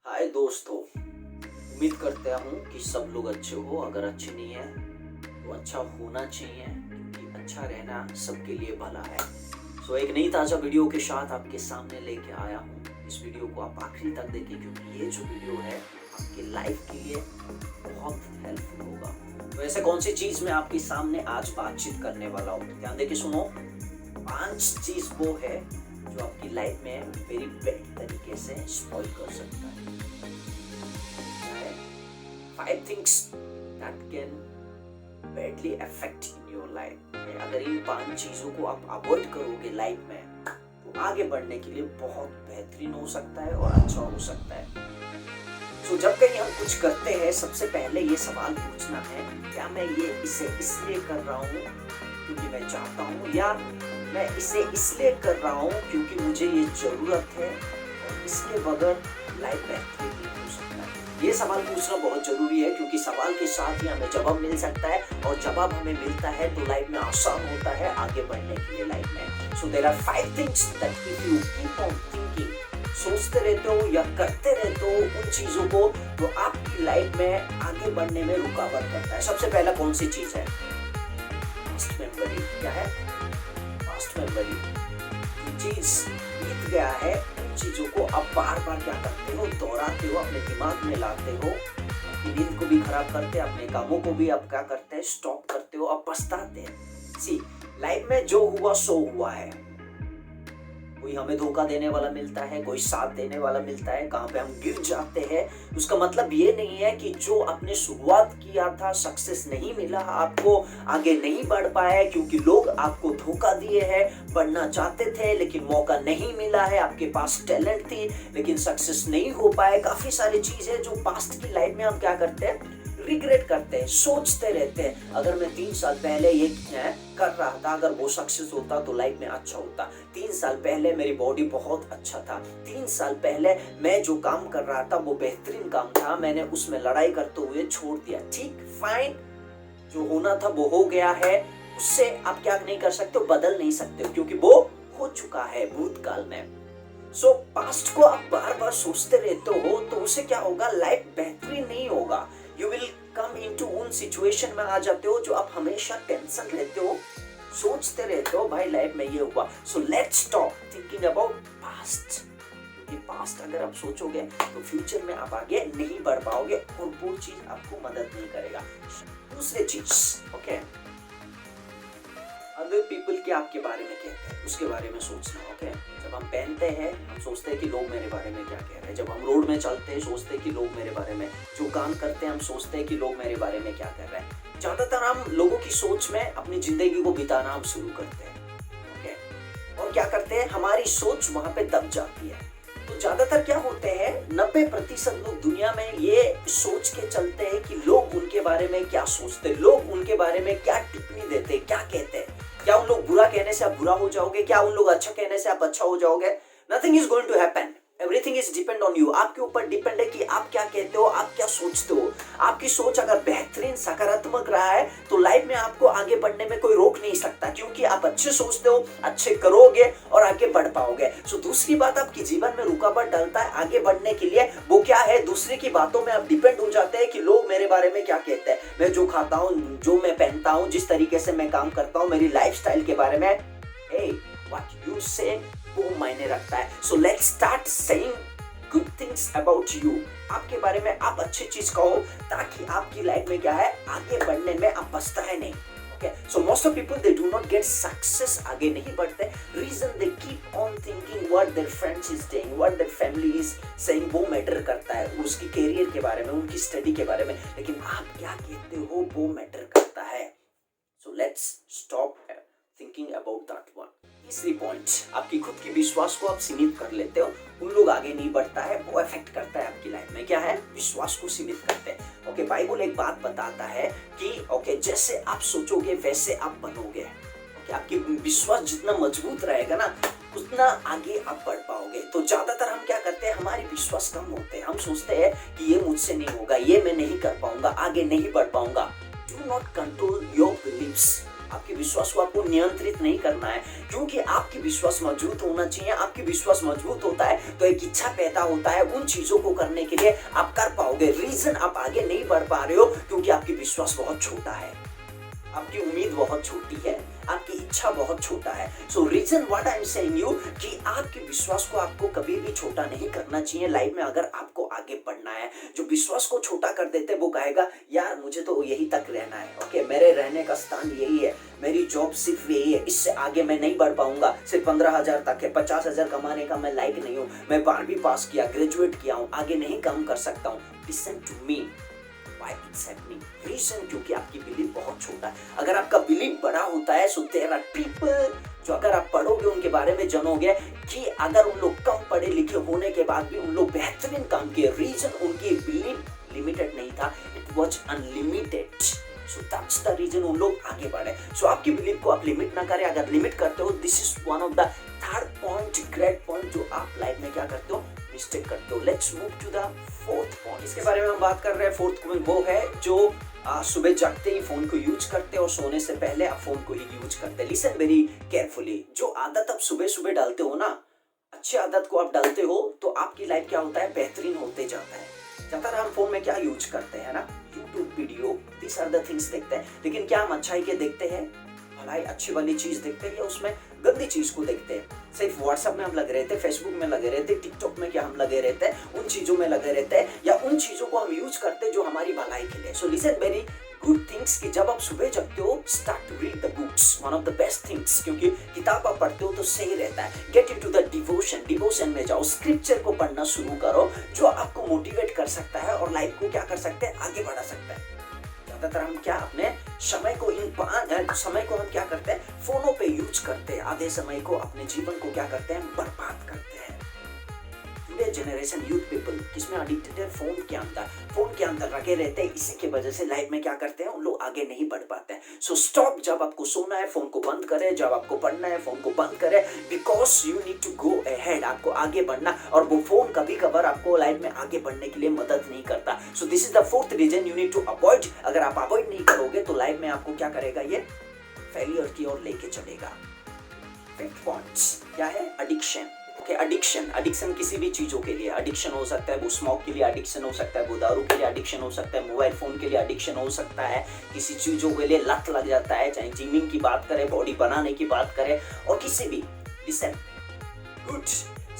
हाय दोस्तों, उम्मीद करता हूँ कि सब लोग अच्छे हो। अगर अच्छे नहीं है तो अच्छा होना चाहिए, क्योंकि अच्छा रहना सबके लिए भला है। एक नई ताज़ा वीडियो के साथ आपके सामने लेके आया हूँ। इस वीडियो को आप आखिरी तक देखें, क्योंकि ये जो वीडियो है आपके लाइफ के लिए बहुत हेल्पफुल होगा। तो ऐसे कौन सी चीज़ मैं आपके सामने आज बातचीत करने वाला हूँ, ध्यान देके सुनो। 5 चीज़ वो है जो आपकी लाइफ में वेरी बैड तरीके से स्पॉइल कर सकता है। 5 things that can badly affect in your life। अगर इन 5 चीजों को आप अवॉइड करोगे लाइफ में, तो आगे बढ़ने के लिए बहुत बेहतरीन हो सकता है और अच्छा हो सकता है। जब कहीं हम कुछ करते हैं, सबसे पहले ये सवाल पूछना है, क्या मैं ये इसे इसलिए कर रहा हूँ क्योंकि मैं चाहता हूँ, या मैं इसे इसलिए कर रहा हूँ क्योंकि मुझे ये जरूरत है और इसके बगैर लाइफ बेहतरीन नहीं हो सकता है। ये सवाल पूछना बहुत जरूरी है, क्योंकि सवाल के साथ ही हमें जवाब मिल सकता है, और जवाब हमें मिलता है तो लाइफ में आसान होता है आगे बढ़ने के लिए लाइफ में। So there are 5 things that if you keep on thinking, सोचते रहते हो या करते रहते हो उन चीजों को, तो आपकी लाइफ में आगे बढ़ने में रुकावट करता है। सबसे पहला कौन सी चीज है? Past memory. क्या है? Past memory. चीज बीत गया है, चीजों को आप बार बार क्या करते हो, दोहराते हो, अपने दिमाग में लाते हो, अपनी नींद को भी खराब करते हैं, अपने कामों को भी आप क्या करते हैं, स्टॉप करते हो, आप पछताते हैं। सी, लाइफ में जो हुआ सो हुआ है। कोई हमें धोखा देने वाला मिलता है, कोई साथ देने वाला मिलता है, कहाँ पे हम गिर जाते हैं, उसका मतलब ये नहीं है कि जो आपने शुरुआत किया था सक्सेस नहीं मिला, आपको आगे नहीं बढ़ पाया, क्योंकि लोग आपको धोखा दिए हैं। बढ़ना चाहते थे लेकिन मौका नहीं मिला है, आपके पास टैलेंट थी लेकिन सक्सेस नहीं हो पाए। काफी सारी चीज है जो पास्ट की लाइफ में हम क्या करते हैं, रिग्रेट करते हैं, सोचते रहते हैं, अगर मैं 3 साल पहले ये कर रहा था, अगर वो सक्सेस होता तो लाइफ में अच्छा होता। 3 साल पहले मेरी बॉडी बहुत अच्छा था, 3 साल पहले मैं जो काम कर रहा था वो बेहतरीन काम था, मैंने उसमें लड़ाई करते हुए छोड़ दिया। ठीक, फाइन, जो होना था वो हो गया है, उससे आप क्या नहीं कर सकते हो, बदल नहीं सकते हो, क्योंकि वो हो चुका है भूतकाल में। पास्ट को आप बार बार सोचते रहते हो तो उससे क्या होगा, लाइफ बेहतरीन नहीं होगा। यू विल कम इनटू उन सिचुएशन में आ जाते हो जो आप हमेशा टेंशन रहते हो, सोचते रहते हो, भाई लाइफ में ये हुआ। So let's stop thinking about past, क्योंकि पास्ट अगर आप सोचोगे तो फ्यूचर में आप आगे नहीं बढ़ पाओगे और वो चीज आपको मदद नहीं करेगा। दूसरी चीज, ओके, अदर पीपल के आपके बारे में कहते हैं उसके बारे में सोचना। ओके, जब हम पहनते हैं हम सोचते हैं कि लोग मेरे बारे में क्या कह रहे हैं, जब हम रोड में चलते हैं सोचते हैं कि लोग मेरे बारे में, जो काम करते हैं हम सोचते हैं कि लोग मेरे बारे में क्या कर रहे हैं। ज्यादातर हम लोगों की सोच में अपनी जिंदगी को बिताना हम शुरू करते हैं। ओके, और क्या करते हैं, हमारी सोच वहां पे दब जाती है। तो ज्यादातर क्या होते हैं, 90% लोग दुनिया में ये सोच के चलते हैं कि लोग उनके बारे में क्या सोचते हैं, लोग उनके बारे में क्या टिप्पणी देते हैं, क्या कहते हैं। क्या उन लोग बुरा कहने से आप बुरा हो जाओगे, क्या उन लोग अच्छा कहने से आप अच्छा हो जाओगे? Nothing is going to happen, everything is depend on you. आपके ऊपर डिपेंड है कि आप क्या कहते हो, आप क्या सोचते हो। आपकी सोच अगर बेहतरीन सकारात्मक रहा है तो लाइफ में आपको आगे बढ़ने में कोई रोक नहीं सकता, क्योंकि आप अच्छे सोचते हो, अच्छे करोगे और आगे बढ़ पाओगे। दूसरी बात, आपके जीवन में रुकावट डालता है आगे बढ़ने के लिए, वो क्या है, दूसरे की बातों में आप डिपेंड हो जाते हैं कि लोग मेरे बारे में क्या कहते हैं, मैं जो खाता हूँ, जो मैं पहनता हूँ, जिस तरीके से मैं काम करता हूँ, मेरी लाइफस्टाइल के बारे में। Hey, what you say वो मायने रखता है। So let's start saying good things about you. आपके बारे में आप अच्छी चीज कहो, ताकि आपकी लाइफ में क्या है, आगे बढ़ने में आप पछताए नहीं। Okay, so most of people they do not get success, आगे नहीं बढ़ते। Reason, they keep on thinking what their friends is saying, what their family is saying. वो मैटर करता है, उसकी कैरियर के बारे में, उनकी स्टडी के बारे में, लेकिन आप क्या कहते हो वो मैटर करता है। So let's stop thinking about that one. तीसरी पॉइंट, आपकी खुद की विश्वास को आप सीमित कर लेते हो, उन लोग आगे नहीं बढ़ता है, वो इफेक्ट करता है आपकी लाइफ में। क्या है, विश्वास को सीमित करते हैं। ओके, बाइबल एक बात बताता है कि ओके, जैसे आप सोचोगे वैसे आप बनोगे। ओके, आपकी विश्वास जितना मजबूत रहेगा ना, उतना आगे आप बढ़ पाओगे। तो ज्यादातर हम क्या करते हैं, हमारी विश्वास कम होते हैं, हम सोचते हैं कि ये मुझसे नहीं होगा, ये मैं नहीं कर पाऊंगा, आगे नहीं बढ़ पाऊंगा। Do not control your beliefs, आपके विश्वास को आपको नियंत्रित नहीं करना है, क्योंकि आपकी विश्वास मजबूत होना चाहिए। आपकी विश्वास मजबूत होता है तो एक इच्छा पैदा होता है उन चीजों को करने के लिए, आप कर पाओगे। रीजन आप आगे नहीं बढ़ पा रहे हो क्योंकि आपकी विश्वास बहुत छोटा है, आपकी उम्मीद बहुत छोटी है, आपकी इच्छा बहुत छोटा है। So reason what I am saying you कि आपके विश्वास को आपको कभी भी छोटा नहीं करना चाहिए लाइफ में अगर आपको आगे बढ़ना है। जो विश्वास को छोटा कर देते वो कहेगा यार मुझे तो यही तक रहना है, ओके मेरे रहने का स्थान यही है, मेरी जॉब सिर्फ यही है, इससे आगे मैं नहीं बढ़ पाऊंगा, सिर्फ 15,000 तक है, 50,000 कमाने का मैं लायक नहीं हूँ, मैं 12वीं पास किया, ग्रेजुएट किया हूँ, आगे नहीं काम कर सकता हूँ। Listen to me, Why it's happening? Reason क्योंकि आपकी बिलीव बहुत छोटा है। अगर आपका बिलीव बड़ा होता है so there are people जो अगर आप पढ़ोगे उनके बारे में जानोगे कि अगर उन लोग कम पढ़े लिखे होने के बाद भी उन लोग बेहतरीन काम किए। रीजन उनकी बिलीव लिमिटेड नहीं था, it was unlimited. So that's the reason उन लोग आगे बढ़े। सो आपकी बिलीव को आप लिमिट ना करें। अगर लिमिट करते हो, this is one of the third point, great point जो आप लाइफ में क्या करते हो, मिस्टेक करते हो। Let's move to the fourth point. इसके बारे में हम बात कर रहे हैं। फोर्थ पॉइंट वो है जो सुबह जागते ही फोन को यूज करते और सोने से पहले आप फोन को ही यूज करते हैं। Listen very carefully. जो आदत आप सुबह सुबह डालते हो ना, अच्छी आदत को आप डालते हो तो आपकी लाइफ क्या होता है, बेहतरीन होते जाता है। ज्यादातर हम फोन में क्या यूज करते हैं ना, YouTube video, this are the things देखते हैं। लेकिन क्या हम अच्छाई के देखते हैं, भलाई अच्छी वाली चीज देखते हैं या उसमें गंदी चीज को देखते हैं? सिर्फ व्हाट्सएप में हम लगे रहते, फेसबुक में लगे रहते, टिकटॉक में क्या हम लगे रहते हैं, उन चीजों में लगे रहते हैं, या उन चीजों को हम यूज करते हैं जो हमारी भलाई के लिए। So listen very good things कि जब आप सुबह जगते हो, start to read the books, one of the best things, क्योंकि किताब आप पढ़ते हो तो सही रहता है। Get into the devotion, devotion में जाओ, स्क्रिप्चर को पढ़ना शुरू करो जो आपको मोटिवेट कर सकता है और लाइफ को क्या कर सकते हैं, आगे बढ़ा सकता है। ज्यादातर हम क्या अपने समय को समय को हम क्या करते हैं, फोनों पे यूज करते हैं। आधे समय को अपने जीवन को क्या करते हैं, बर्बाद करते हैं। टुडे जनरेशन यूथ पीपल किसमें एडिक्टेड है, फोन के अंदर, फोन के अंदर रखे रहते हैं। इसी की वजह से लाइफ में क्या करते हैं, उन लोग आगे नहीं बढ़ पाते हैं। सो स्टॉप, जब आपको सोना है फोन को बंद करें, जब आपको पढ़ना है फोन को बंद करें, because you need to go ahead, आपको आगे बढ़ना। और वो फोन कभी कभार आपको लाइफ में आगे बढ़ने के लिए मदद नहीं करता। So this is the fourth reason you need to avoid. अगर आप अवॉइड नहीं करोगे तो लाइफ में आपको क्या करेगा, ये फेलियर की ओर लेके चलेगा। फिफ्थ पॉइंट क्या है, एडिक्शन। एडिक्शन किसी भी चीजों के लिए एडिक्शन हो सकता है। वो स्मोक के लिए एडिक्शन हो सकता है, वो दारू के लिए एडिक्शन हो सकता है, मोबाइल फोन के लिए एडिक्शन हो सकता है, किसी चीजों के लिए लत लग जाता है, चाहे जिमिंग की बात करें, बॉडी बनाने की बात करें, और किसी भी। लिसन गुड,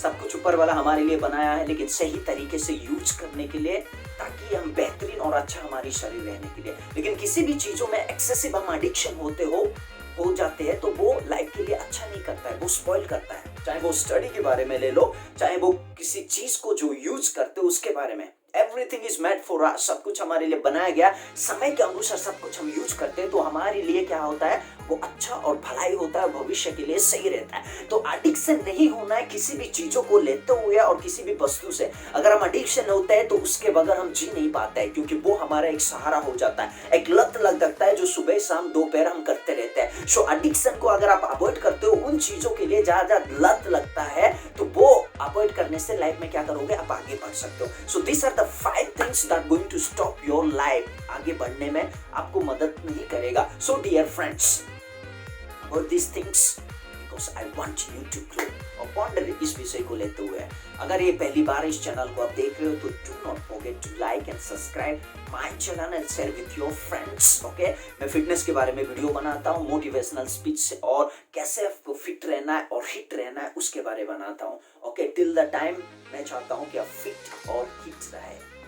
सब कुछ ऊपर वाला हमारे लिए बनाया है, लेकिन सही तरीके से यूज करने के लिए, ताकि हम बेहतरीन और अच्छा हमारी शरीर रहने के लिए। लेकिन किसी भी चीजों में एक्सेसिव हम एडिक्शन हो जाते हैं तो वो लाइफ के लिए अच्छा नहीं करता है, वो स्पॉइल करता है। चाहे वो स्टडी के बारे में ले लो, चाहे वो किसी चीज को जो यूज करते हो उसके बारे में। Everything is made for us, सब कुछ हमारे लिए बनाया गया। समय के अनुसार सब कुछ हम यूज करते हैं तो हमारे लिए क्या होता है, वो अच्छा और भलाई होता है, भविष्य के लिए सही रहता है। तो एडिक्शन नहीं होना है किसी भी चीजों को लेते हुए और किसी भी वस्तु से। अगर हम एडिक्शन होते हैं तो उसके बगैर हम जी नहीं पाते हैं, क्योंकि वो हमारा एक सहारा हो जाता है, एक लत लग जाता है जो सुबह शाम दोपहर हम करते रहते हैं। सो एडिक्शन को अगर आप अवॉइड करते हो, उन चीजों के लिए जहाँ लत लगता है, तो वो अवॉइड करने से लाइफ में क्या करोगे, आप आगे बढ़ सकते हो। So this are the 5 things that going to stop your life, आगे बढ़ने में आपको मदद नहीं करेगा। So dear friends, avoid these things because I want you to grow। और ponder इस विषय को लेते हुए, अगर ये पहली बार इस चैनल को आप देख रहे हो तो do not forget to like and subscribe my channel and share with your friends। Okay, मैं फिटनेस के बारे में वीडियो बनाता हूँ, मोटिवेशनल स्पीच और कैसे आपको फिट रहना है और हिट रहना है उसके बारे में बनाता हूँ। ओके, टिल द टाइम मैं चाहता हूँ कि आप फिट और हिट रहे।